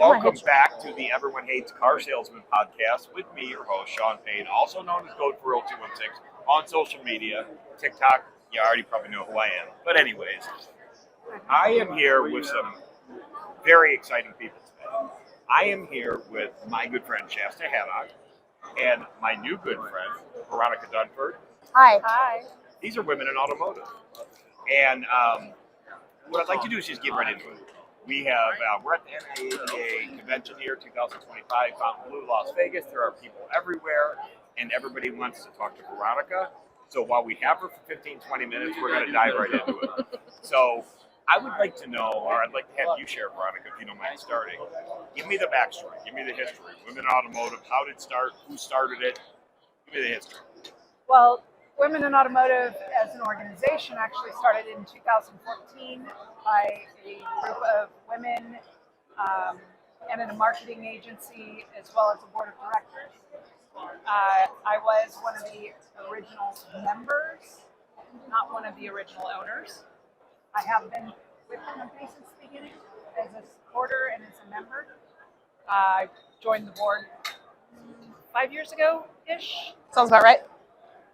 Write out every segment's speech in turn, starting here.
Welcome back to the Everyone Hates Car Salesman podcast with me, your host, Shawn Payne, also known as Code for 0216 on social media, TikTok. You already probably know who I am. But anyways, I am here with some very exciting people today. I am here with my good friend, Shasta Haddock, and my new good friend, Veronica Dunford. Hi. Hi. These are women in automotive. And what I'd like to do is just get right into it. We have, we're at the NAADA convention here, 2025, Fountain Blue, Las Vegas. There are people everywhere, and everybody wants to talk to Veronica. So while we have her for 15, 20 minutes, we're going to dive right into it. So I would like to know, or I'd like to have you share, Veronica, if you don't mind starting. Give me the backstory. Give me the history. Women in automotive, how did it start? Who started it? Give me the history. Well, Women in Automotive as an organization actually started in 2014 by a group of women and a marketing agency as well as a board of directors. I was one of the original members, not one of the original owners. I have been with the company since the beginning as a supporter and as a member. I joined the board 5 years ago-ish. Sounds about right.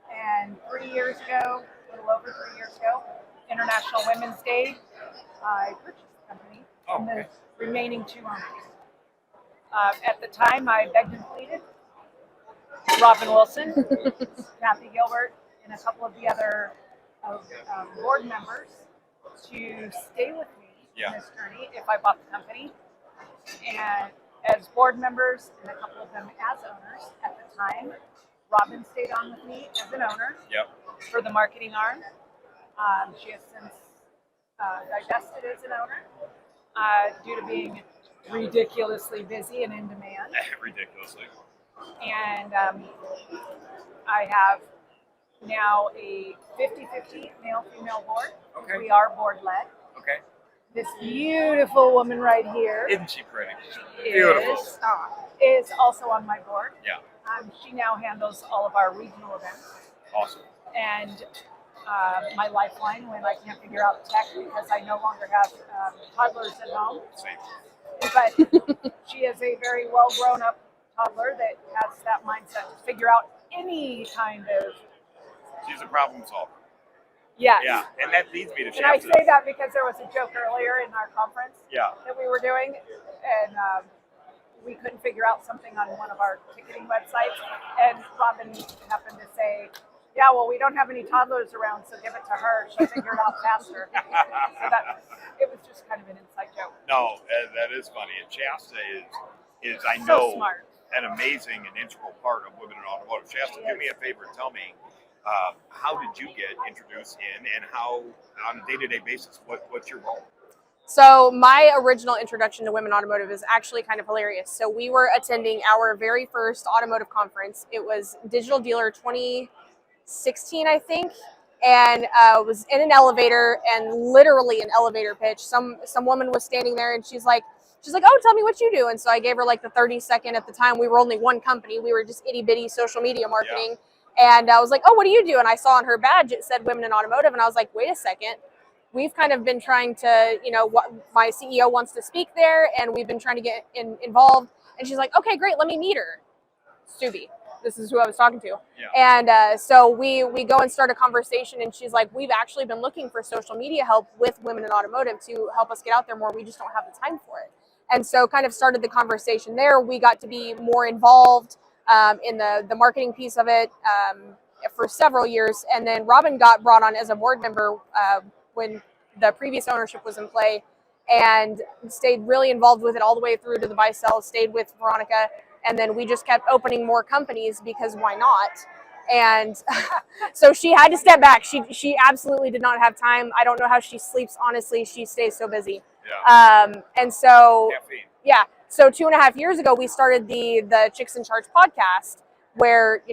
And 3 years ago, a little over 3 years ago, International Women's Day, I purchased the company from the remaining two owners. At the time, I begged and pleaded Robin Wilson, Kathy Gilbert, and a couple of the other board members to stay with me in this journey if I bought the company. And as board members, and a couple of them as owners at the time, Robin stayed on with me as an owner for the marketing arm. She has since divested as an owner due to being ridiculously busy and in demand. Ridiculously. And I have now a 50-50 male-female board. Okay. We are board-led. Okay. This beautiful woman right here Isn't she pretty? Beautiful. Is also on my board. Yeah. She now handles all of our regional events. Awesome. And my lifeline when I can't figure out tech because I no longer have toddlers at home. Same. But she is a very well grown up toddler that has that mindset to figure out any kind of. She's a problem solver. Yes. Yeah, and that leads me to Shasta. And I say that because there was a joke earlier in our conference that we were doing, and we couldn't figure out something on one of our ticketing websites, and Robin happened to say, yeah, well, we don't have any toddlers around, so give it to her. She'll figure it out faster. So it was just kind of an inside joke. No, that is funny. And Shasta is I know, so smart. An amazing and integral part of Women in Automotive. Shasta, do me a favor and tell me, how did you get introduced in, and how, on a day-to-day basis, what's your role? So my original introduction to Women in Automotive is actually kind of hilarious. So we were attending our very first automotive conference. It was Digital Dealer 2016, I think, and was in an elevator, and literally an elevator pitch. Some woman was standing there, and she's like, oh, tell me what you do. And so I gave her like the 30-second. At the time, we were only one company. We were just itty-bitty social media marketing. Yeah. And I was like, oh, what do you do? And I saw on her badge, it said Women in Automotive. And I was like, wait a second. We've kind of been trying to, what my CEO wants to speak there, and we've been trying to get involved. And she's like, okay, great, let me meet her. Stubby, this is who I was talking to. Yeah. And so we go and start a conversation, and she's like, we've actually been looking for social media help with Women in Automotive to help us get out there more. We just don't have the time for it. And so kind of started the conversation there. We got to be more involved in the marketing piece of it for several years. And then Robin got brought on as a board member when the previous ownership was in play, and stayed really involved with it all the way through to the buy sell, stayed with Veronica, and then we just kept opening more companies because why not? And so she had to step back. She absolutely did not have time. I don't know how she sleeps, honestly. She stays so busy. Yeah. And so, yeah. So 2.5 years ago, we started the Chicks in Charge podcast, where,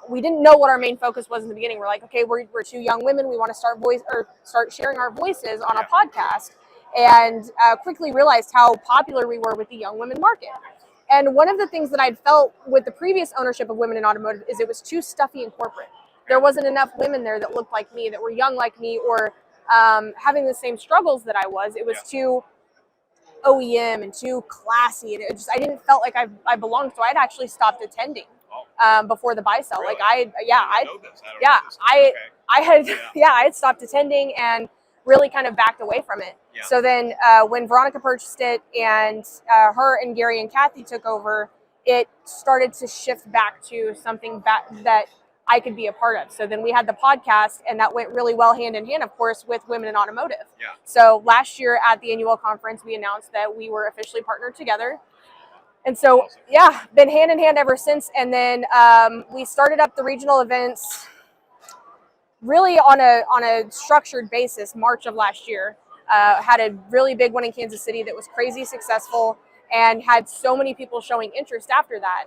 we didn't know what our main focus was in the beginning. We're like, okay, we're two young women. We want to start sharing our voices on a podcast, and quickly realized how popular we were with the young women market. And one of the things that I'd felt with the previous ownership of Women in Automotive is it was too stuffy and corporate. There wasn't enough women there that looked like me, that were young like me, or having the same struggles that I was. It was too OEM and too classy, and I didn't felt like I belonged. So I'd actually stopped attending before the buy sell. Really? Like I know this. I don't know this. I had Yeah. I had stopped attending and really kind of backed away from it. Yeah. So then when Veronica purchased it and her and Gary and Kathy took over, it started to shift back to something that I could be a part of. So then we had the podcast, and that went really well hand in hand, of course, with Women in Automotive. Yeah. So last year at the annual conference, we announced that we were officially partnered together. And so, Awesome. yeah, been hand in hand ever since. And then we started up the regional events really on a structured basis March of last year. Had a really big one in Kansas City that was crazy successful and had so many people showing interest after that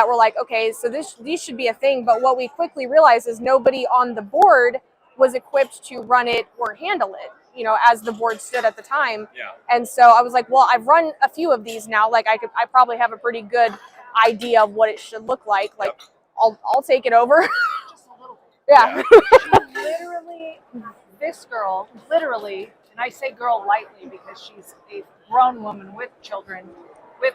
were like, okay, so these should be a thing. But what we quickly realized is nobody on the board was equipped to run it or handle it, as the board stood at the time. Yeah. And so I was like, well, I've run a few of these now. Like I probably have a pretty good idea of what it should look like. Like I'll take it over. Just a little bit. Yeah. This girl, literally, and I say girl lightly because she's a grown woman with children, with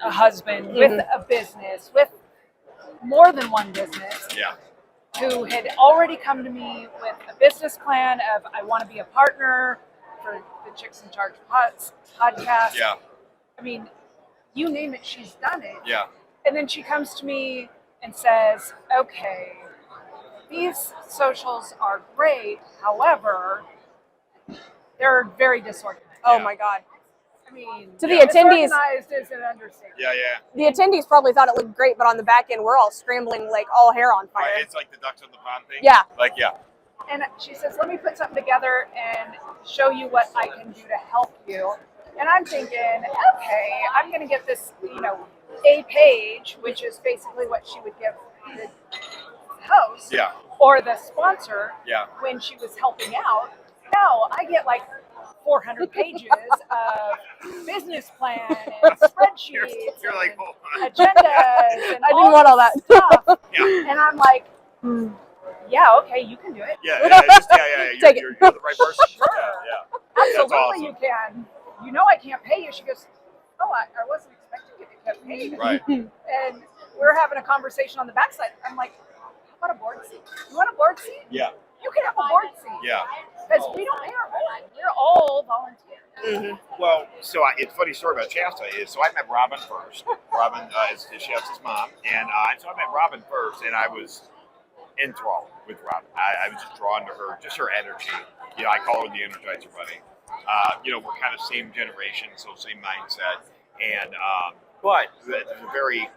a husband, with a business, with more than one business, Yeah. who had already come to me with a business plan of, I want to be a partner for the Chicks in Charge podcast. Yeah. I mean, you name it, she's done it. Yeah. And then she comes to me and says, okay, these socials are great. However, they're very disorganized. Oh Yeah. my God. I mean, To the attendees, disorganized is an understatement. Yeah. Yeah. the attendees probably thought it looked great, but on the back end, we're all scrambling like all hair on fire. Right, it's like the ducks on the pond thing. Yeah. Like, yeah. And she says, let me put something together and show you what I can do to help you. And I'm thinking, okay, I'm going to get this, a page, which is basically what she would give the host Yeah. or the sponsor Yeah. when she was helping out. No, I get like 400 pages of business plan and spreadsheets You're like, and hold on. agendas and I didn't want all that this stuff. Yeah. And I'm like, yeah, okay, you can do it. Yeah. Yeah. Take it. You're the right person. Sure. Yeah. That's Absolutely, awesome. you can. You know I can't pay you. She goes, oh, I wasn't expecting you to get paid. Right. And we're having a conversation on the backside. I'm like, how about a board seat? You want a board seat? Yeah. You can have a board seat. Yeah. Because we don't pay our board. We're all volunteers. Well, so it's a funny story about Shasta is, so I met Robin first. Robin is Shasta's mom. And so I met Robin first, and I was enthralled with Robin. I was just drawn to her, just her energy. I call her the Energizer Bunny. We're kind of same generation, so same mindset. And, but there's a very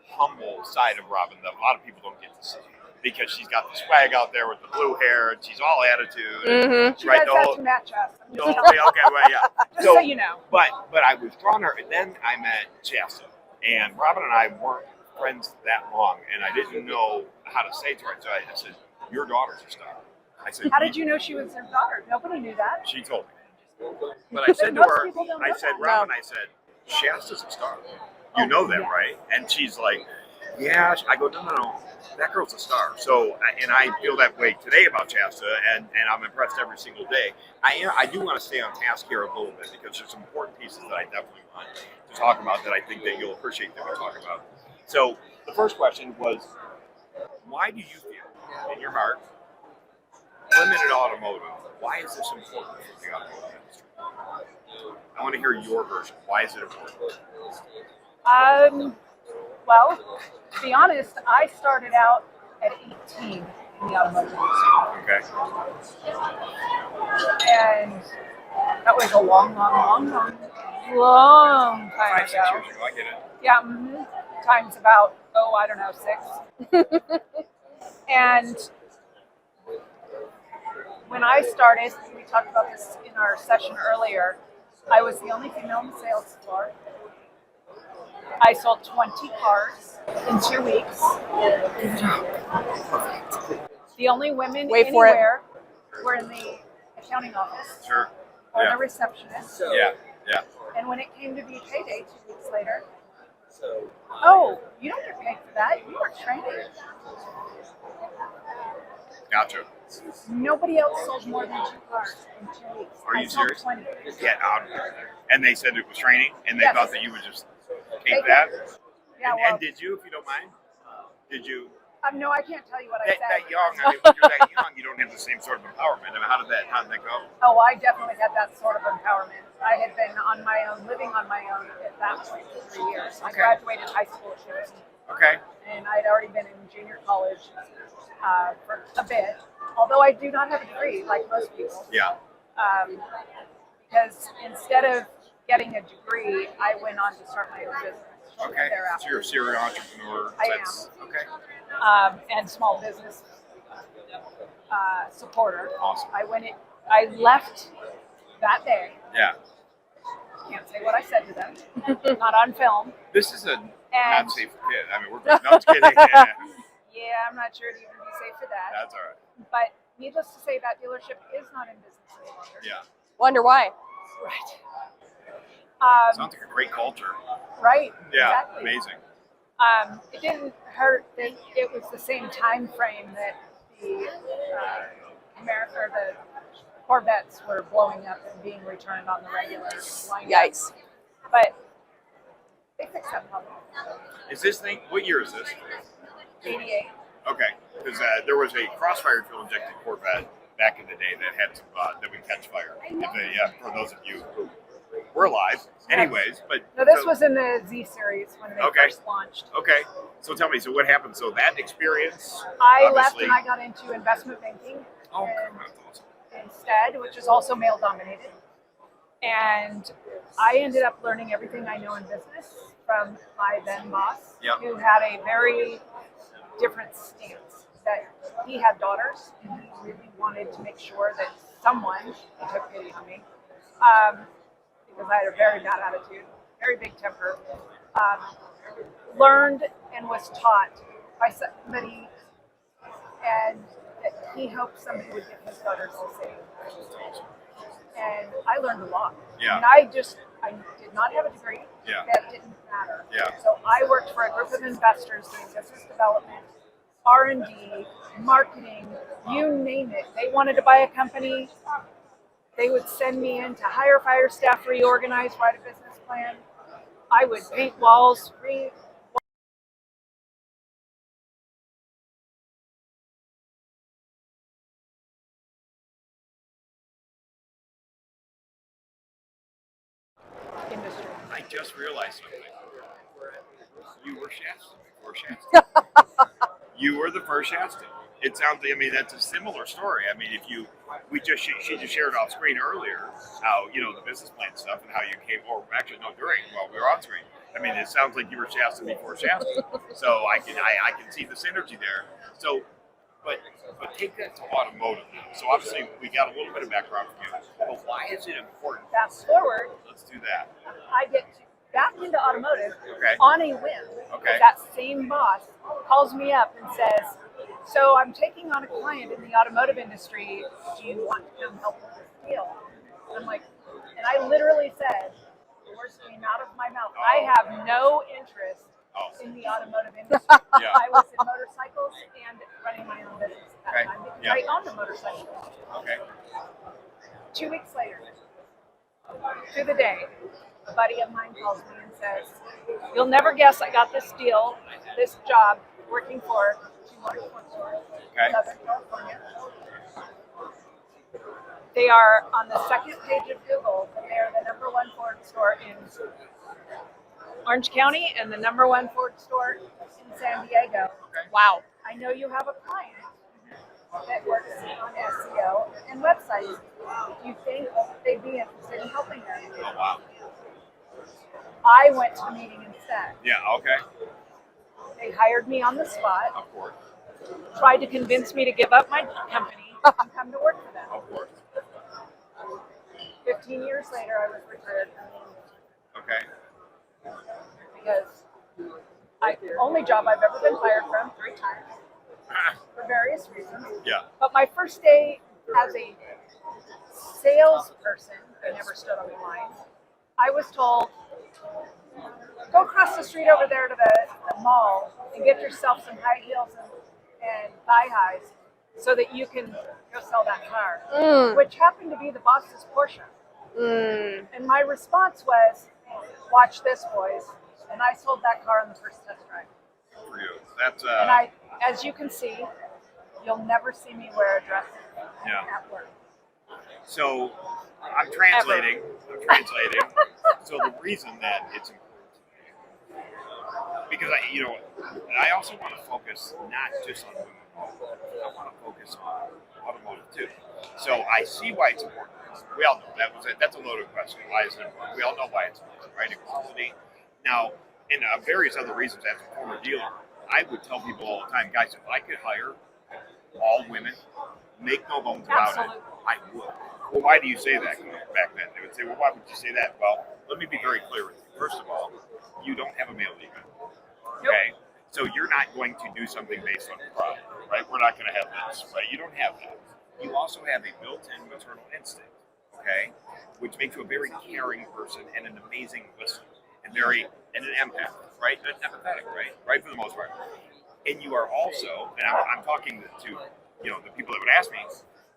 humble side of Robin that a lot of people don't get to see. Because she's got the swag out there with the blue hair, and she's all attitude. And, She right, does have to match us. I'm just telling you. okay, right, yeah. Just so you know. But I was drawn to her, and then I met Shasta, and Robin and I weren't friends that long, and I didn't know how to say to her. So I said, "Your daughter's a star." I said, How did you know she was their daughter? Nobody knew that. She told me. But I said to Most her, people don't I know said, that. Robin, I said, Shasta's a star. You know that, yeah. right? And she's like, yeah. I go, no. That girl's a star. So, and I feel that way today about Shasta, and I'm impressed every single day. I do want to stay on task here a little bit because there's some important pieces that I definitely want to talk about that I think that you'll appreciate that we talk about. So the first question was, why do you feel in your heart, women in automotive, why is this important for the automotive industry? I want to hear your version. Why is it important? Well, to be honest, I started out at 18 in the automotive industry. Okay. And that was a long time 5, 6 ago. years ago, I get it. Yeah, times about, 6. And when I started, we talked about this in our session earlier, I was the only female on the sales floor. I sold 20 cars in 2 weeks. The only women Wait for it. anywhere were in the accounting office Sure. or Yeah. the receptionist. Yeah. And when it came to be payday 2 weeks later, oh, you don't get paid for that. You are training. Gotcha. Nobody else sold more than 2 cars in 2 weeks. Are you I sold serious? 20. Get out of here. And they said it was training, and they Yes. thought that you would just They take that. Yeah, and, well, and did you, if you don't mind? Did you? no, I can't tell you what I said. That young, I mean, when you're that young, you don't have the same sort of empowerment. I mean, how did that go? Oh, I definitely had that sort of empowerment. I had been on my own, living on my own at that point for 3 years. I Okay. graduated high school at Shasta, Okay. and I'd already been in junior college for a bit, although I do not have a degree like most people. Yeah. Because instead of getting a degree, I went on to start my own business. Okay. So Thereafter. you're a serial entrepreneur. I am. Okay. And small business supporter. Awesome. I left that day. Yeah. Can't say what I said to them. Not on film. This is a And- not safe for kids. I mean, we're no, I'm just kidding. Yeah. Yeah, I'm not sure it'd even be safe for that. That's all right. But needless to say, that dealership is not in business any longer. Yeah. Wonder why? Right. Sounds like a great culture. Right. Yeah. Exactly. Amazing. It didn't hurt that it was the same time frame that the the Corvettes were blowing up and being returned on the regular line. Yikes. But they fixed that problem. Is this thing? What year is this? 88. Okay, because there was a crossfire fuel injected Corvette back in the day that had some that would catch fire. For those of you who were alive, anyways. But No, this was in the Z series when they Okay. first launched. okay. So tell me, so what happened? So that experience. I left obviously- and I got into investment banking Oh, and that's awesome. instead, which is also male dominated. And I ended up learning everything I know in business from my then boss, Yep. who had a very different stance. That he had daughters, and he really wanted to make sure that someone took pity on me, because I had a very bad attitude, very big temper. Learned and was taught by somebody, and that he hoped somebody would give his daughters the same. And I learned a lot. Yeah. And I did not have a degree. Yeah. That didn't matter. Yeah. So I worked for a group of investors doing business development, R&D, marketing, you name it. They wanted to buy a company. They would send me in to hire, fire staff, reorganize, write a business plan. I would paint walls, industry. I just realized something. You were Shasta before Shasta. You were the first Shasta. It sounds. I mean, that's a similar story. I mean, she just shared off screen earlier how the business plan stuff and how you came. Or actually, no, during while we were on screen. I mean, it sounds like you were Shasta before Shasta. So I can see the synergy there. So, but take that to automotive. So obviously, we got a little bit of background from you. But why is it important? Fast forward, Let's do that. I get back into automotive Okay. on a whim. Okay. That same boss calls me up and says, "So I'm taking on a client in the automotive industry. Do you want to come help with this deal?" I'm like, and I literally said, the words came out of my mouth. I have no interest in the automotive industry. Yeah. I was in motorcycles and running my own business at that Okay. time because Yeah. I owned a motorcycle. Okay. 2 weeks later, to the day, a buddy of mine calls me and says, "You'll never guess I got this deal, this job, working for two wonderful stores in Southern California." They are on the second page of Google, but they're the #1 Ford store in Orange County and the #1 Ford store in San Diego. Wow. I know you have a client that works on SEO and websites. Do you think they'd be interested in helping them? Oh wow. I went to the meeting instead. Yeah. Okay. They hired me on the spot, Of course. tried to convince me to give up my company and come to work for them. Of course. 15 years later, I was retired Okay. because the only job I've ever been fired from 3 times for various reasons. Yeah. But my first day as a salesperson, I never stood on the line. I was told, "Go across the street over there to the mall and get yourself some high heels and thigh highs so that you can go sell that car, Mm. which happened to be the boss's Porsche. Mm. And my response was, watch this, boys. And I sold that car on the first test drive. For you. That's And I, as you can see, you'll never see me wear a dress yeah. at work. So I'm translating. So the reason that it's important to me, because I also want to focus not just on women. I want to focus on automotive too. So I see why it's important. We all know that's a loaded question. Why is it important? We all know why it's important, right? Equality. Now, and various other reasons. As a former dealer, I would tell people all the time, guys, if I could hire all women, make no bones about it, I would. Well, why do you say that back then? They would say, well, why would you say that? Well, let me be very clear with you. First of all, you don't have a male ego. Okay? So you're not going to do something based on pride, right? We're not going to have this, right? You don't have that. You also have a built-in maternal instinct, okay? Which makes you a very caring person and an amazing listener and an empath, right? An empathetic, right? Right, for the most part. And you are also, and I'm talking to the people that would ask me,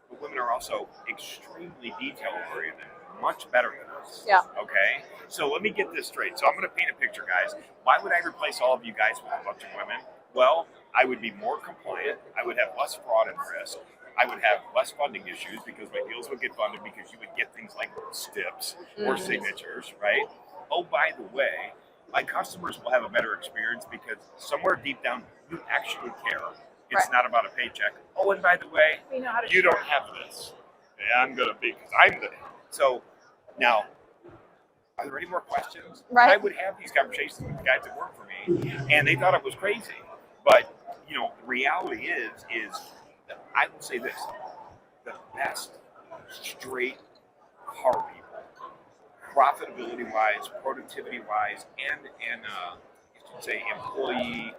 but women are also extremely detail-oriented, much better than us. Yeah. Okay? So let me get this straight. So I'm going to paint a picture, guys. Why would I replace all of you guys with a bunch of women? Well, I would be more compliant. I would have less fraud and risk. I would have less funding issues because my deals would get funded because you would get things like stips or signatures, right? Oh, by the way, my customers will have a better experience because somewhere deep down, you actually care. It's not about a paycheck. Oh, and by the way, We know how to you share. don't have this. Yeah, I'm going to be, because I'm the. So now, are there any more questions? Right. I would have these conversations with the guys that work for me, and they thought it was crazy. But, the reality is that I will say this, the best straight car people, profitability-wise, productivity-wise, and I should say employee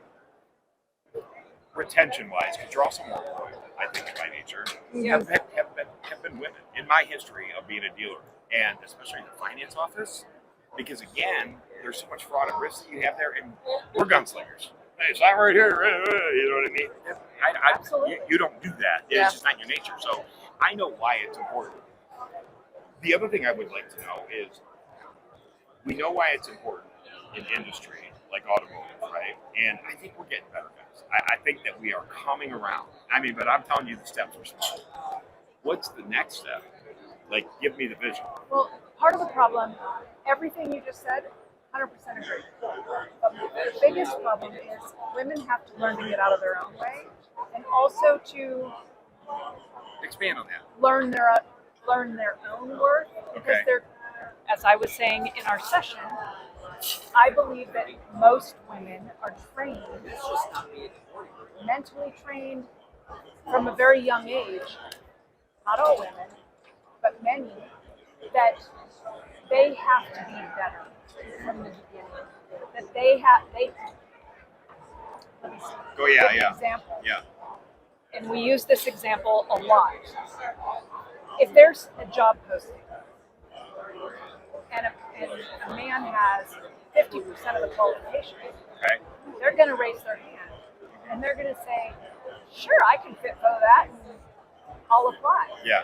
retention-wise, because you're also more loyal, I think, in my nature, have been women in my history of being a dealer, and especially in the finance office, because again, there's so much fraud and risk that you have there, and we're gunslingers. Hey, it's not right here, you know what I mean? Absolutely. You don't do that. Yeah. It's just not your nature. So I know why it's important. The other thing I would like to know is, we know why it's important in industry like automotive, right? And I think we're getting better, guys. I think that we are coming around. But I'm telling you, the steps are small. What's the next step? Like, give me the vision. Well, part of the problem, everything you just said, 100% agree. But the biggest problem is women have to learn to get out of their own way, and also to Expand on that. learn their own worth, because Okay. they're, as I was saying in our session, I believe that most women are trained, mentally trained from a very young age, not all women, but many, that they have to be better from the beginning. That they let me see. Go, yeah, Give an yeah. example. Yeah. And we use this example a lot. If there's a job posting and a man has 50% of the qualifications, Okay. they're going to raise their hand and they're going to say, sure, I can fit for that and I'll apply. Yeah.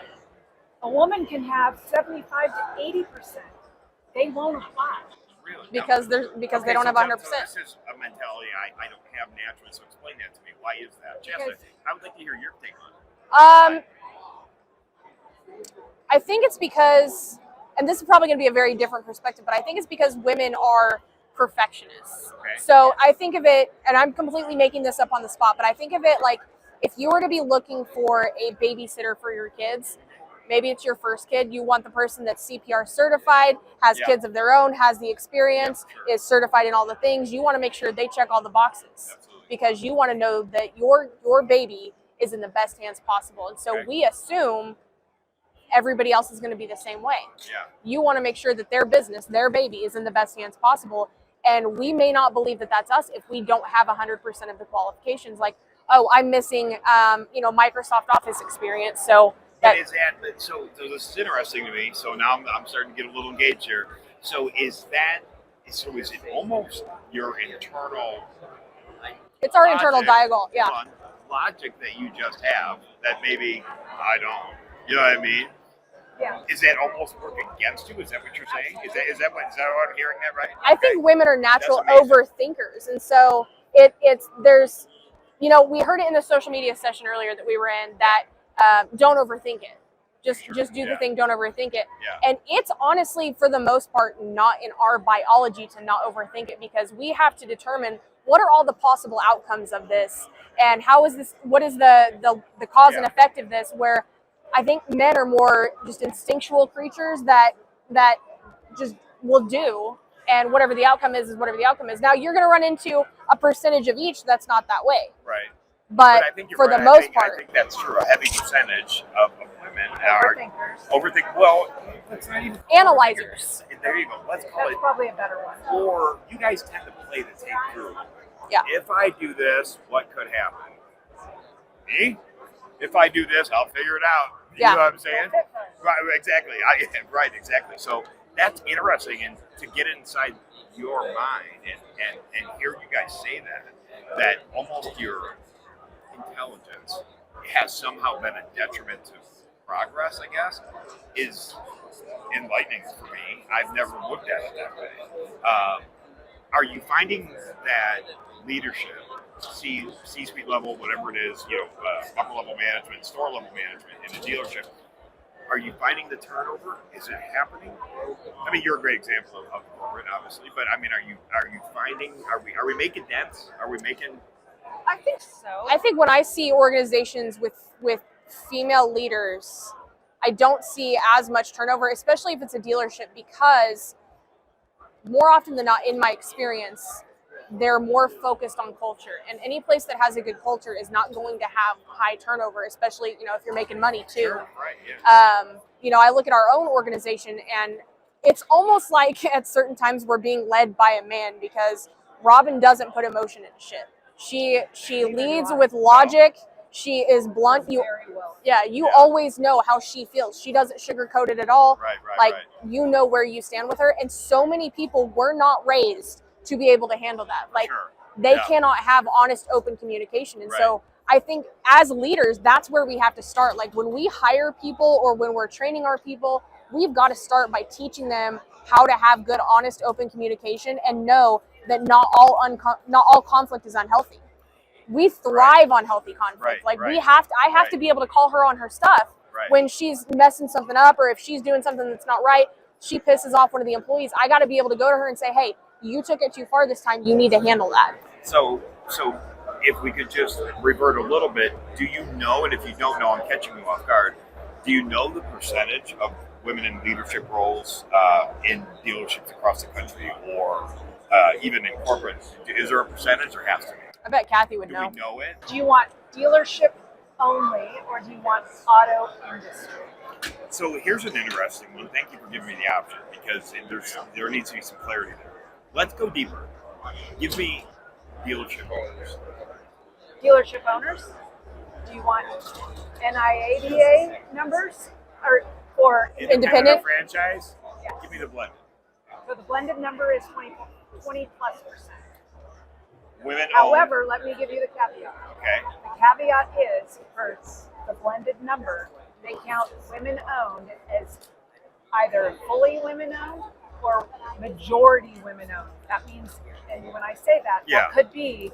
A woman can have 75 to 80%. They won't apply. Really? Because they don't have 100%. So this is a mentality I don't have naturally. So explain that to me. Why is that, Shasta? I would like to hear your take on it. I think it's because, and this is probably going to be a very different perspective, but I think it's because women are perfectionists. Okay. So I think of it, and I'm completely making this up on the spot, but I think of it like if you were to be looking for a babysitter for your kids, maybe it's your first kid, you want the person that's CPR certified, has kids of their own, has the experience, is certified in all the things. You want to make sure they check all the boxes. Absolutely. Because you want to know that your baby is in the best hands possible. And so we assume everybody else is going to be the same way. Yeah. You want to make sure that their business, their baby, is in the best hands possible. And we may not believe that that's us if we don't have 100% of the qualifications. Like, oh, I'm missing, Microsoft Office experience. So Is this is interesting to me. So now I'm starting to get a little engaged here. So is it almost your internal? it's our logic? internal dialogue. Yeah. Hold on. logic that you just have that maybe I don't. You know what I mean? Yeah. Is that almost work against you? Is that what you're saying? Is that what I'm hearing that right? I think women are natural That's amazing. overthinkers, and so it's there's, you know, we heard it in the social media session earlier that we were in that don't overthink it. Just do the thing, don't overthink it. Yeah. And it's honestly, for the most part, not in our biology to not overthink it, because we have to determine what are all the possible outcomes of this, and how is this, what is the cause and effect of this, where I think men are more just instinctual creatures that just will do, and whatever the outcome is whatever the outcome is. Now you're going to run into a percentage of each that's not that way. Right. But I think you're for right. the most part, I think that's true. A heavy percentage of women are Overthinkers. Well, let's not even analyzers. there you go. Let's call That's it. probably a better one. Or you guys tend to play the tape through. Yeah. If I do this, what could happen? Me? If I do this, I'll figure it out. You know what I'm saying? Right, exactly. Right, exactly. So that's interesting, and to get inside your mind and hear you guys say that almost your intelligence has somehow been a detriment to progress, I guess, is enlightening for me. I've never looked at it that way. Are you finding that leadership, C-suite level, whatever it is, upper level management, store level management in a dealership, are you finding the turnover? Is it happening? I mean, you're a great example of corporate, obviously, but I mean, are you finding? Are we making dents? Are we making? I think so. I think when I see organizations with female leaders, I don't see as much turnover, especially if it's a dealership, because more often than not, in my experience, they're more focused on culture. And any place that has a good culture is not going to have high turnover, especially, if you're making money too. Sure, right, yeah. I look at our own organization, and it's almost like at certain times we're being led by a man, because Robin doesn't put emotion in shit. She leads with logic. She is blunt. You always know how she feels. She doesn't sugarcoat it at all. Right. You know where you stand with her. And so many people were not raised to be able to handle that. They cannot have honest, open communication. And so I think as leaders, that's where we have to start. Like when we hire people or when we're training our people, we've got to start by teaching them how to have good, honest, open communication, and know that not all conflict is unhealthy. We thrive on healthy conflict. I have to be able to call her on her stuff when she's messing something up, or if she's doing something that's not right, she pisses off one of the employees. I got to be able to go to her and say, hey, you took it too far this time. You need to handle that. So if we could just revert a little bit, do you know, and if you don't know, I'm catching you off guard, do you know the percentage of women in leadership roles in dealerships across the country, or even in corporate? Is there a percentage, or has to be? I bet Kathy would know. Do we know it? Do you want dealership only, or do you want auto industry? So here's an interesting one. Thank you for giving me the option, because there needs to be some clarity there. Let's go deeper. Give me dealership owners. Dealership owners? Do you want NIADA numbers or independent franchise? Yes. Give me the blended. So the blended number is 20+%. Women However, let me give you the caveat. Okay. The caveat is, for the blended number, they count women owned as either fully women owned or majority women owned. That means, and when I say that, there could be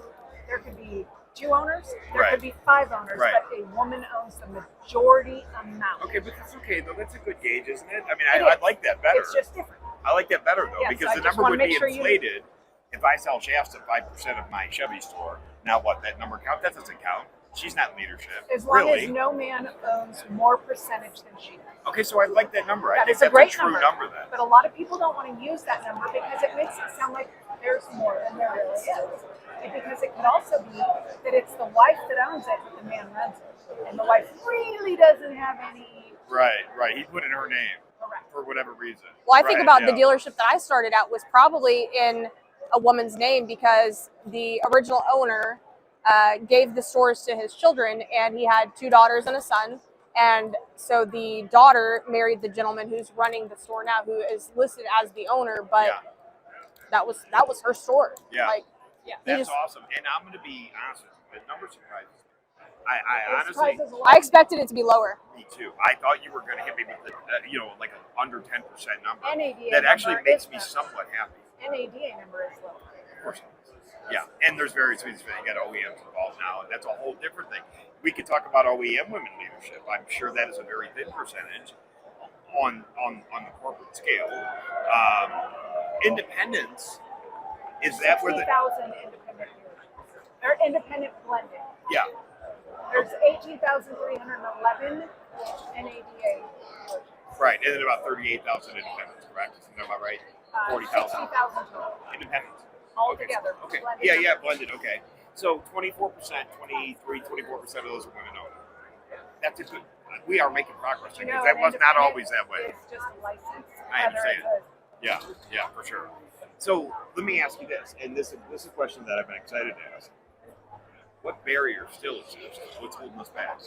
2 owners, there could be 5 owners, but a woman owns the majority amount. Okay, but that's okay though. That's a good gauge, isn't it? I mean, I like that better. It's just different. I like that better though, Yes, because the number would be inflated if I sell Shasta 5% of my Chevy store. Now what? That number count? That doesn't count. She's not in leadership. As long as no man owns more percentage than she does. Okay, so I like that number. I think That is that's a great true number then. But a lot of people don't want to use that number because it makes it sound like there's more than there really is. And because it could also be that it's the wife that owns it, but the man runs it. And the wife really doesn't have any. Right. He put in her name. Correct. For whatever reason. Well, I think about the dealership that I started at was probably in a woman's name, because the original owner gave the stores to his children, and he had 2 daughters and a son. And so the daughter married the gentleman who's running the store now, who is listed as the owner, but that was her store. Yeah. Like, That's awesome. And I'm going to be honest with you, the number surprises me. I It honestly, surprises a lot I of expected it to be lower. me too. I thought you were going to hit maybe the, like an under 10% number. NADA That actually number makes is me the- somewhat happy. NADA number is low. Of course. Yeah, and there's various reasons. You got OEMs involved now, and that's a whole different thing. We could talk about OEM women leadership. I'm sure that is a very thin percentage on the corporate scale. Independence, is that where the 60,000 independent dealerships. They're independent blended. yeah? There's 18,311 NADA dealerships. Right, and then about 38,000 independents, correct? Isn't that about right? 40,000 60,000 total. independents. All Okay. together. Okay. blended. Yeah, blended. Okay. So 24%, 24% of those are women owned. That's a good. We are making progress You because know, that an was not independent always that way. It's just a license. I whether understand. it's Yeah, for sure. So let me ask you this, and this is a question that I've been excited to ask. What barriers still exist? What's holding us back?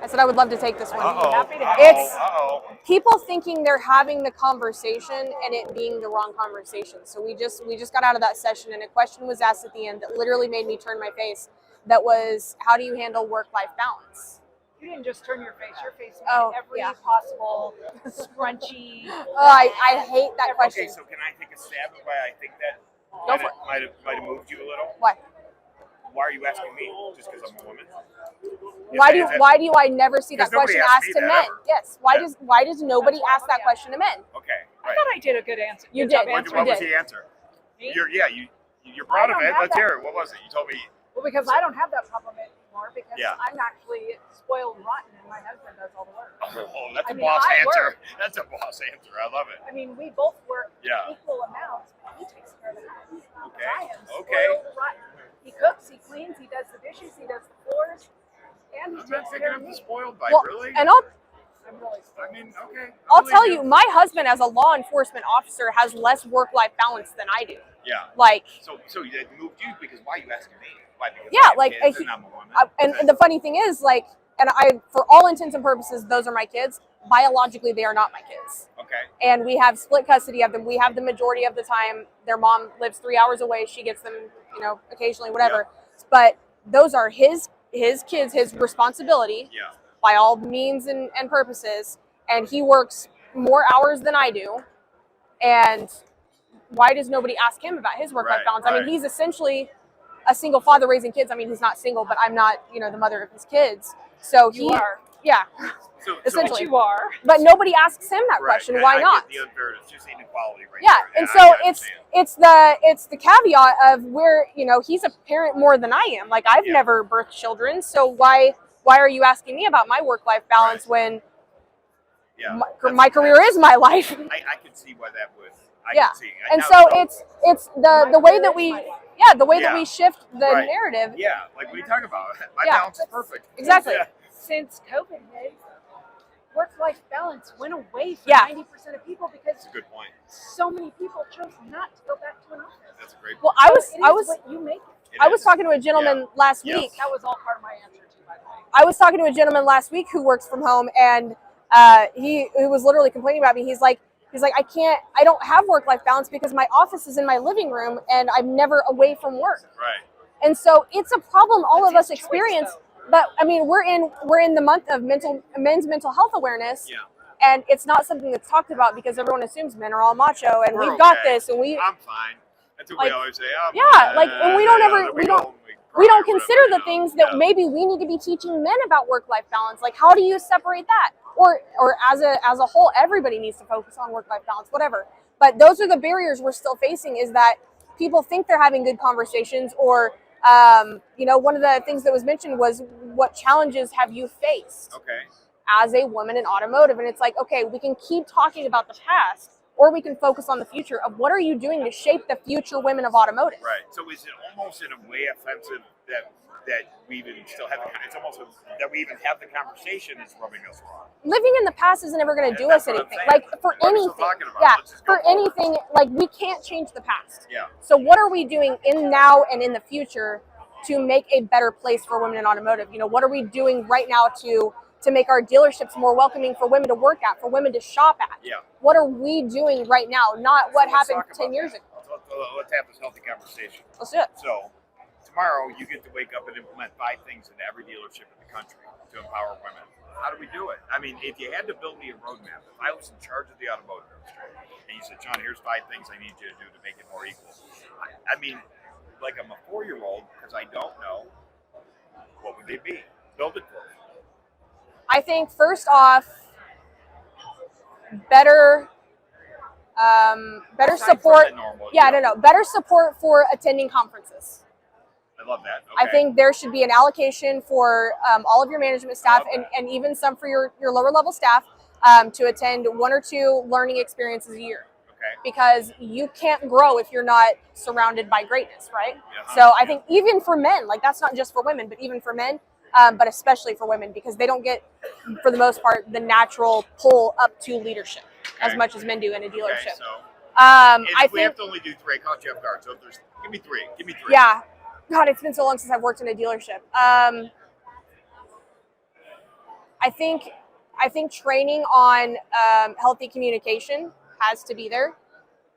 I said I would love to take this one. Happy to have It's- Uh-oh. People thinking they're having the conversation and it being the wrong conversation. So we just got out of that session and a question was asked at the end that literally made me turn my face. That was, how do you handle work-life balance? You didn't just turn your face. Your face made Oh, every yeah. possible scrunchy. Oh, I hate that question. Okay, so can I take a stab at why I think that Go for it. might have moved you a little? Why? Why are you asking me? Just because I'm a woman? Why do I never see that Because nobody question asked asked me to that men? ever. Yes. Why does nobody ask that question to men? Okay. I Right. thought I did a good answer. You Good did. job What, answering. what was did. the answer? Me? You're proud of don't it. have Let's that. hear it. What was it? You told me. Well, because I don't have that problem anymore because Yeah. I'm actually spoiled rotten and my husband does all the work. Oh, that's I a mean, boss I answer. work. That's a boss answer. I love it. I mean, we both work Yeah. equal amounts, but he takes care of the house. Okay. I am Okay. spoiled rotten. He cooks, he cleans, he does the dishes, he does the floors, and he I'm not takes thinking care of of the me. spoiled by Well, really. and I'm really spoiled. I mean, okay. I'll believe tell you, my husband as a law enforcement officer has less work-life balance than I do. Yeah. Like, So it moved you because why are you asking me? Why? Because Yeah, I have like, kids I- and I'm a woman. and the funny thing is, like, and I, for all intents and purposes, those are my kids. Biologically, they are not my kids. Okay. And we have split custody of them. We have the majority of the time. Their mom lives 3 hours away. She gets them, occasionally, whatever. But those are his kids, his responsibility Yeah. by all means and purposes. And he works more hours than I do. And why does nobody ask him about his work-life Right, balance? I mean, right. he's essentially a single father raising kids. I mean, he's not single, but I'm not, the mother of his kids. So You are. yeah. So Essentially. You are. But nobody asks him that right. question. I Why get not? the unfairness, just inequality, right? Yeah, there. and I so understand. it's the caveat of where he's a parent more than I am. Like I've Yeah. never birthed children, so why are you asking me about my work-life balance when Yeah. my career is my life? I can see why that would. Yeah. Can see. And Now, so it's the way that we that Yeah. we shift the Right. narrative. Yeah, like we talk about. My Yeah. balance is perfect. Exactly. Yeah. Since COVID hit, work-life balance went away for Yeah. 90% of people because That's a good point. so many people chose not to go back to an office. That's a great Well, point. It is I was what you make it. It I was is. talking to a gentleman last Yes. week. That was all part of my answer too, by the way. I was talking to a gentleman last week who works from home, and he was literally complaining about me. He's like, I don't have work-life balance because my office is in my living room, and I'm never away from work. Right. And so it's a problem all That's of us his choice, experience. though. But I mean, we're in the month of men's mental health awareness, Yeah. and it's not something that's talked about because everyone assumes men are all macho, and We're we've got okay. this, and I'm fine. That's what Like, we always say. yeah, like, and we don't ever- we don't consider the things that Yeah. maybe we need to be teaching men about work-life balance. Like, how do you separate that? Or as a whole, everybody needs to focus on work-life balance, whatever. But those are the barriers we're still facing, is that people think they're having good conversations, or one of the things that was mentioned was, what challenges have you faced Okay. as a woman in automotive? And it's like, okay, we can keep talking about the past, or we can focus on the future of what are you doing to shape the future women of automotive. Right. So is it almost in a way offensive that we even still have it's almost that we even have the conversation is rubbing us wrong. Living in the past isn't ever going to do That's us what I'm anything. saying. Like, for What are we anything, still talking about? yeah, Let's just go for forward. anything, like, we can't change the past. Yeah. So what are we doing in now and in the future to make a better place for women in automotive? What are we doing right now to make our dealerships more welcoming for women to work at, for women to shop at? Yeah. What are we doing right now? Not what So let's happened talk 10 about years that. ago. let's have this healthy conversation. Let's do it. So tomorrow you get to wake up and implement 5 things in every dealership in the country to empower women. How do we do it? I mean, if you had to build me a roadmap, if I was in charge of the automotive industry, and you said, Shawn, here's 5 things I need you to do to make it more equal. I mean, like I'm a 4-year-old because I don't know, what would they be? Build it for me. I think first off, better Aside from support. the normal, Yeah, you know. no, better support for attending conferences. I love that. I Okay. think there should be an allocation for all of your management staff and even some for your lower level staff to attend 1 or 2 learning experiences a year. Okay. Because you can't grow if you're not surrounded by greatness, right? Yeah. So I think even for men, like that's not just for women, but even for men, but especially for women, because they don't get, for the most part, the natural pull up to leadership as Okay. much as men do in a dealership. Okay, so I if we think, have to only do 3, I caught you off guard. So if there's, give me 3. Give me 3. yeah. God, it's been so long since I've worked in a dealership. I think training on healthy communication has to be there.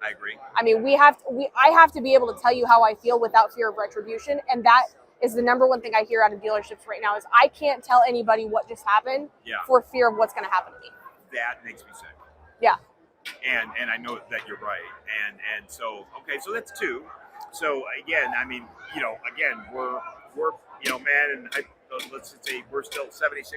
I agree. I mean, I have to be able to tell you how I feel without fear of retribution, and that is the number one thing I hear out of dealerships right now is I can't tell anybody what just happened Yeah. for fear of what's going to happen to me. That makes me sick. Yeah. And I know that you're right. And so okay, so that's 2. So again, I mean, you know, again, we're you know, man, and let's just say we're still 76%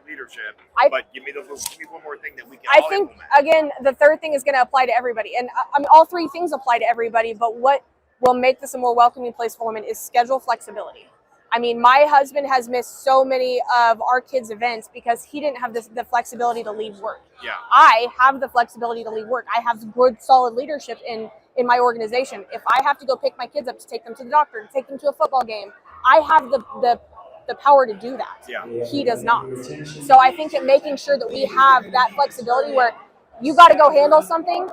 leadership. But give me one more thing that we can. I all think implement. again, the third thing is going to apply to everybody, and I mean, all 3 things apply to everybody. But what will make this a more welcoming place for women is schedule flexibility. I mean, my husband has missed so many of our kids' events because he didn't have the flexibility to leave work. Yeah. I have the flexibility to leave work. I have good, solid leadership in my organization. If I have to go pick my kids up to take them to the doctor, to take them to a football game, I have the power to do that. Yeah. He does not. So I think that making sure that we have that flexibility where you got to go handle something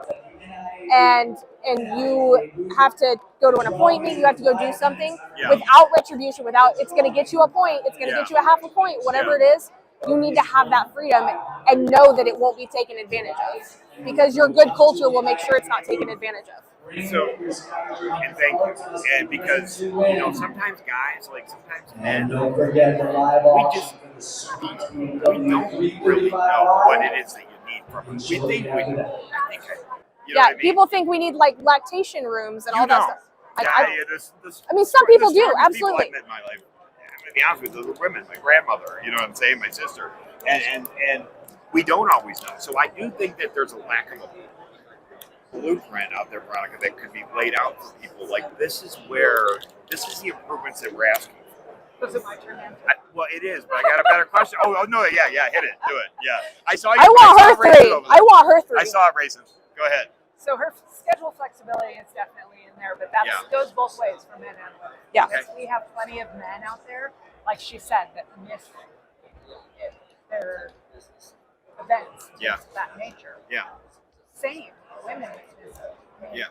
and you have to go to an appointment, you have to go do something without retribution, it's going to get you a point, it's going to get you a half a point, whatever it is. You need to have that freedom and know that it won't be taken advantage of, because your good culture will make sure it's not taken advantage of. So, and thank you. And because, you know, sometimes guys, like sometimes men, And don't forget the live we auction. don't really know what it is that you need from us. We think we do. You know what I mean? People think we need like lactation rooms and all that stuff. I mean, some people do, absolutely. People I met in my life, I'm gonna be honest with you, the women, my grandmother, you know what I'm saying, my sister, and we don't always know. So I do think that there's a lack of a blueprint out there, Veronica, that could be laid out for people. Like this is the improvements that we're asking for. Was it my turn now? Well, it is, but I got a better question. Oh no, yeah, hit it, do it, yeah. I saw you. I want her 3. I want her 3. I saw it racing. Go ahead. So her schedule flexibility is definitely in there, but that goes both ways for men and women. Yeah. Because we have plenty of men out there, like she said, that miss their events of that nature. Yeah. Same, women miss it. Yeah.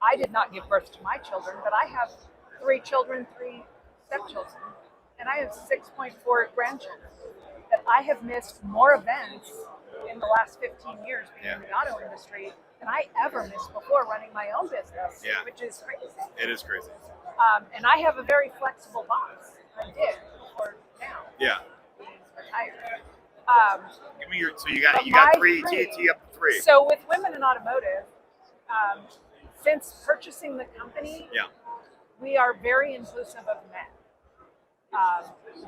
I did not give birth to my children, but I have 3 children, 3 stepchildren, and I have 6.4 grandchildren. That I have missed more events in the last 15 years being in the auto industry than I ever missed before running my own business, which is crazy. It is crazy. And I have a very flexible boss. I did before now. Yeah. Being retired. Give me your. So you got 3. Tee up 3. So with women in automotive, since purchasing the company, we are very inclusive of men.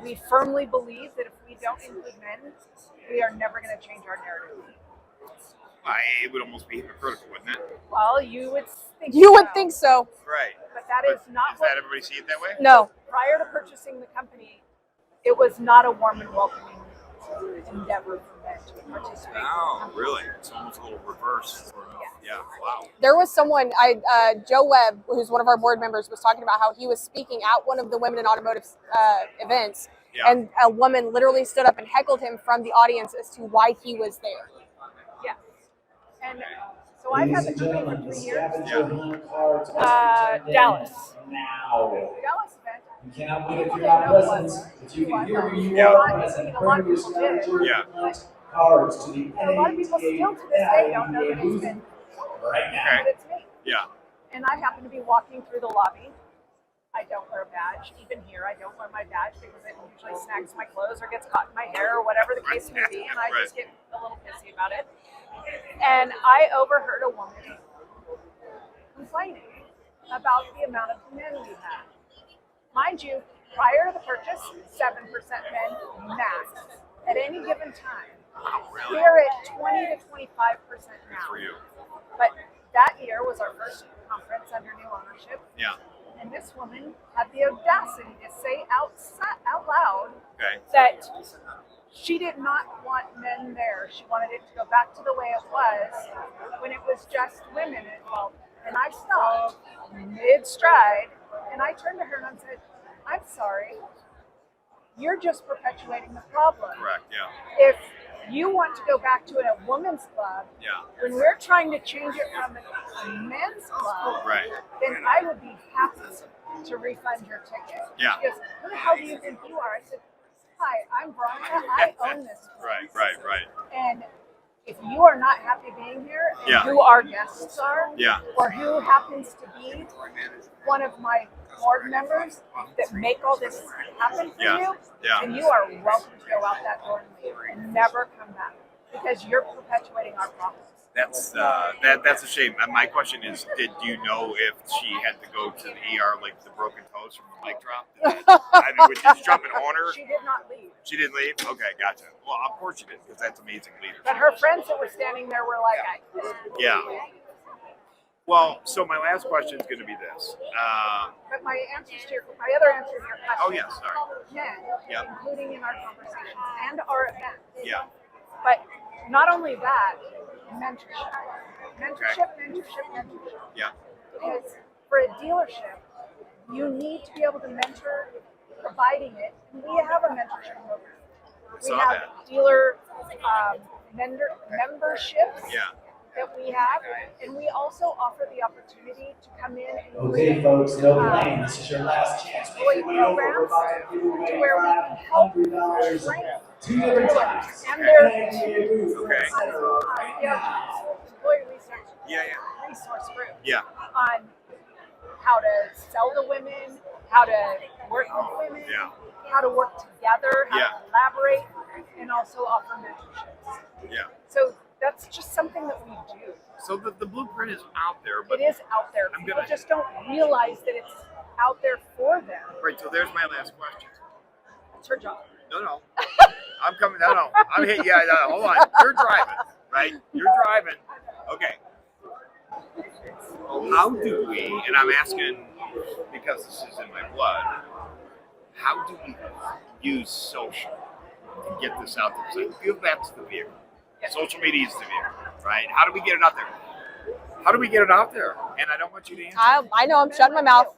We firmly believe that if we don't include men, we are never going to change our narrative. It would almost be hypocritical, wouldn't it? Well, you would think think so. Right. But that is not Does everybody see it that way? No. Prior to purchasing the company, it was not a warm and welcoming endeavor for men to participate. Oh, really? It's almost a little reverse. Yeah. Wow. There was someone, Joe Webb, who's one of our board members, was talking about how he was speaking at one of the Women in Automotive events, and a woman literally stood up and heckled him from the audience as to why he was there. Yeah. And so I've had the company for 3 years. Dallas. Dallas event. You cannot win if you're not present, but you can hear who you are present. A lot of people did. Cards to the A lot of people still to this day don't know that it's been right now. but it's me. Yeah. And I happen to be walking through the lobby. I don't wear a badge. Even here, I don't wear my badge because it usually snags my clothes or gets caught in my hair or whatever the case may be, and I just get a little pissy about it. And I overheard a woman complaining about the amount of men we had. Mind you, prior to the purchase, 7% men max at any given time. We're at 20 to 25% now. For you. But that year was our first conference under new ownership. Yeah. And this woman had the audacity to say out loud Okay. that she did not want men there. She wanted it to go back to the way it was when it was just women involved. And I stopped mid-stride, and I turned to her and I said, I'm sorry, you're just perpetuating the problem. Correct. Yeah. If you want to go back to a women's club, Yeah. when we're trying to change it from a men's club, Right. then I would be happy to refund your ticket. Yeah. She goes, who the hell do you think you are? I said, hi, I'm Veronica. I own this place. Right. And if you are not happy being here, and Yeah. who our guests are, Yeah. or who happens to be one of my board members that make all this happen for Yeah. you, Yeah. then you are welcome to go out that door and leave and never come back because you're perpetuating our problems. That's a shame. My question is, did you know if she had to go to the ER like the broken toes from the mic drop? I mean, was she jumping on her? She did not leave. She didn't leave? Okay, gotcha. Well, of course she did, because that's amazing leadership. But her friends that were standing there were like, Yeah. Well, so my last question is going to be this. But my other answer to your question. Oh, yes, sorry. Men, Yep. including in our conversations and our events. Yeah. But not only that, mentorship. Mentorship. Yeah. Because for a dealership, you need to be able to mentor, providing it. And we have a mentorship program. We Saw have that. dealer memberships Yeah. that we have, and we also offer the opportunity to come in and Okay, folks, no blame. This is your last chance. Make your way over. We're about to give away where we can help $500 train 2 different times. and their Okay. employee research Yeah. resource group Yeah. on how to sell to women, how to work with women, Yeah. how to work together, how Yeah. to collaborate, and also offer mentorships. Yeah. So that's just something that we do. So the blueprint is out there, but It is out there. I'm People gonna- just don't realize that it's out there for them. right. So there's my last question. It's her job. No. I'm coming. No. I'm hitting. Yeah. No, hold on. You're driving, right? You're driving. Okay. How do we? And I'm asking because this is in my blood. How do we use social to get this out there? So give that to the vehicle. Social media is the vehicle, right? How do we get it out there? How do we get it out there? And I don't want you to answer. I know I'm shutting my mouth.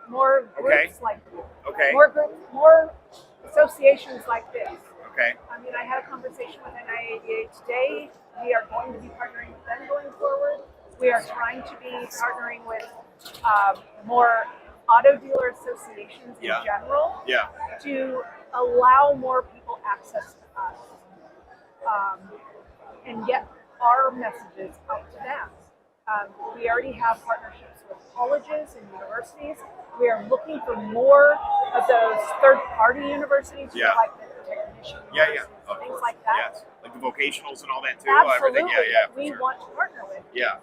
More groups Okay. like this. Okay. More associations like this. Okay. I mean, I had a conversation with NIADA today. We are going to be partnering with them going forward. We are trying to be partnering with more auto dealer associations in Yeah. general Yeah. to allow more people access to us and get our messages out to them. We already have partnerships with colleges and universities. We are looking for more of those third-party universities, Yeah. like the technician Yeah. universities, Of things course. like that. Yes. Like the vocationals and all that too. Absolutely, Everything. Yeah. that we For sure. want to partner with. Yeah.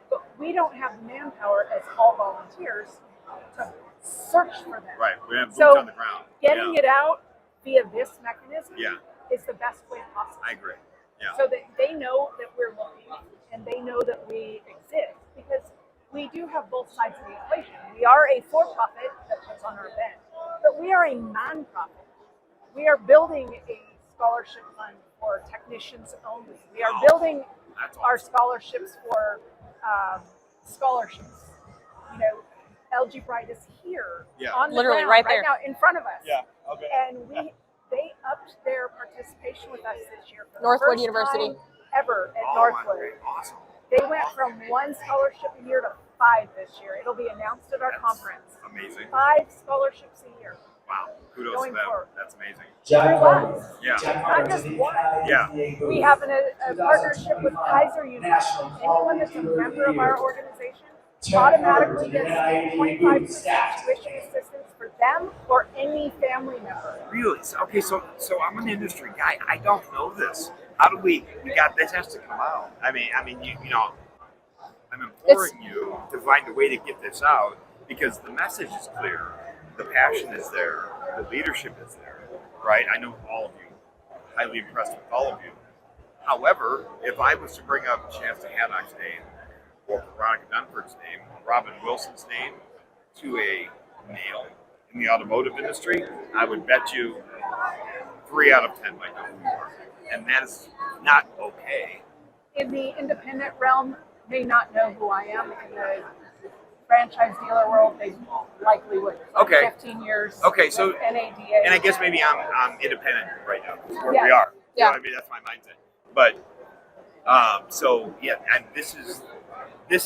But we don't have the manpower as all volunteers to search for them. Right. We have boots So, on the ground. Getting Yeah. it out via this mechanism Yeah. is the best way possible. I agree. Yeah. So that they know that we're looking and they know that we exist, because we do have both sides of the equation. We are a for-profit that puts on our event, but we are a non-profit. We are building a scholarship fund for technicians only. We are building That's our awesome. scholarships for scholarships. You know, LG Bright is here Yeah. on the Literally ground right there. now in front of us. Yeah. Okay. And they upped their participation with us this year for the Northwood first University. time ever at Oh, Northwood. awesome. They went from 1 scholarship a year to 5 this year. It'll be announced at our That's conference. amazing. 5 scholarships a year. Wow, kudos to Going them. forward. That's amazing. Jack Carter. Yeah. Jack Not Carter just to the one. Yeah. NIADA booth. We have a partnership with Kaiser University. Anyone that's a member of our organization automatically gets 25% tuition assistance for them or any family member. Really? Okay, so I'm an industry guy. I don't know this. How do we got this has to come out. I mean, you know, I'm imploring you to find a way to get this out because the message is clear, the passion is there, the leadership is there, right? I know all of you, highly impressed with all of you. However, if I was to bring up Shasta Haddock's name, or Veronica Dunford's name, Robin Wilson's name, to a male in the automotive industry, I would bet you 3 out of 10 might know who you are. And that is not okay. In the independent realm, may not know who I am. In the franchise dealer world, they likely would. Okay. 15 years. Okay, so with NADA. and I guess maybe I'm independent right now. Is where Yeah. we are. You Yeah. know what I mean, that's my mindset. But so yeah, and this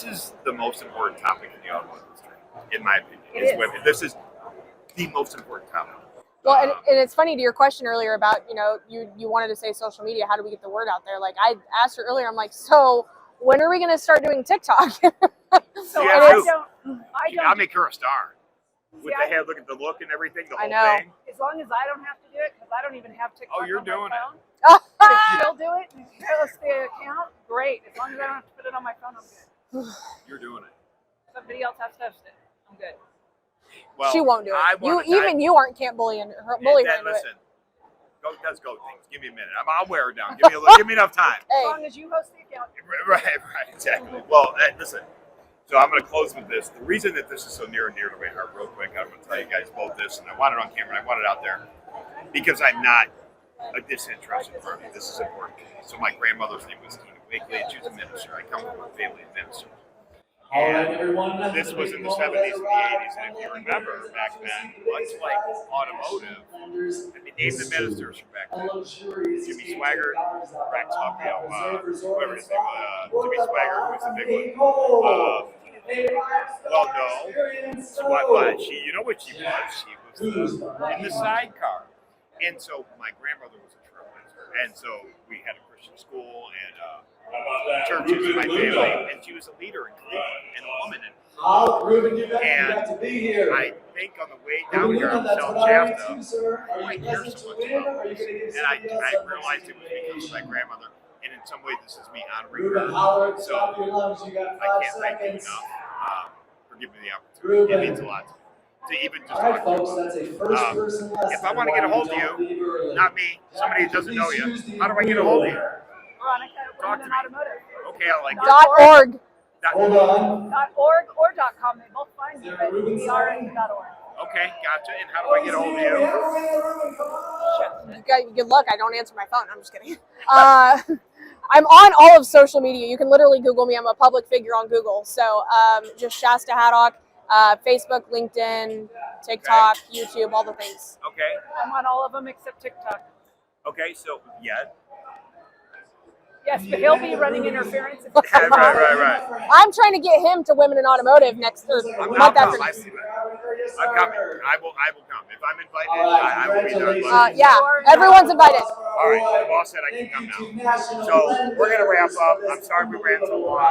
is the most important topic in the automotive industry, in my opinion. It is is. women. This is the most important topic. Well, and it's funny to your question earlier about, you know, you wanted to say social media. How do we get the word out there? Like I asked her earlier, I'm like, so when are we going to start doing TikTok? So Yeah, I true. don't. I'll make her a star. With See, the head, look at the look and everything, the I whole know. thing. As long as I don't have to do it, because I don't even have TikTok. Oh, you're on my doing phone. it. If she'll do it and post the account, great. As long as I don't have to put it on my phone, I'm good. You're doing it. Somebody else has to post it. I'm good. Well, She won't do it. You aren't can't bully her. Bully her into it. listen, let's go things. Give me a minute. I'll wear her down. Give me enough time. As Hey, long as you host the account. Right, exactly. Well, listen. So I'm going to close with this. The reason that this is so near and dear to my heart, real quick, I'm going to tell you guys both this, and I want it on camera, and I want it out there, because I'm not a disinterested party. This is important. So my grandmother's name was Tina Wakely, and she was a minister. I come from a family of ministers. All right, And everyone. this was in the 70s and the 80s, and if you remember back then, much like automotive, I mean, name the ministers from back then. Jimmy Swaggart, Rex Hucknall, whoever his name was, Jimmy Swaggart was the big one. Well, no. So what? You know what she was? She was in the sidecar. And so my grandmother was a trailblazer, and so we had a Christian school and churches in my family, and she was a leader in Cleveland and a woman. Ruben, you got to be here. I think on the way down here, I'm South Shasta. I hear so much about this, and I realized it was because of my grandmother. And in some way, this is me honoring Ruben, her. holler at the So top of your lungs. You got I 5 can't thank you seconds. enough for giving me the opportunity. It means a lot to even just All right, talk to you folks, about that's it. a first-person lesson. If I want to get a hold of you, not me, somebody who doesn't know you, how do I get a hold of you? Veronica, Talk Women to me. in Automotive. Okay, I like .org. Hold on. .org or .com, they both find you, but Ruben we are sign? in .org. Okay, gotcha. And how do I get a hold of you? Good luck. I don't answer my phone. I'm just kidding. I'm on all of social media. You can literally Google me. I'm a public figure on Google. So just Shasta Haddock, Facebook, LinkedIn, TikTok, YouTube, all the things. Okay. I'm on all of them except TikTok. Okay, so yeah. Yes, but he'll be running interference. If Right. I'm trying to get him to Women in Automotive next I'll month come. after next. I'm coming. I will come. If I'm invited, I will be there. Yeah, everyone's invited. All right, the boss said I can come now. So we're going to wrap up. I'm sorry we ran so long.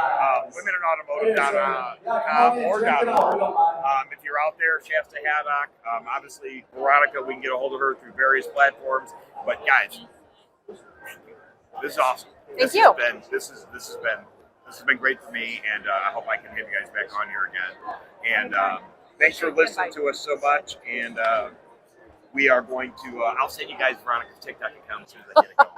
WomenInAutomotive.com or .org. If you're out there, Shasta Haddock, obviously Veronica, we can get a hold of her through various platforms. But guys, this is awesome. Thank you. This has been great for me, and I hope I can have you guys back on here again. And thanks for listening to us so much. And we are going to. I'll send you guys Veronica's TikTok account as soon as I get it going.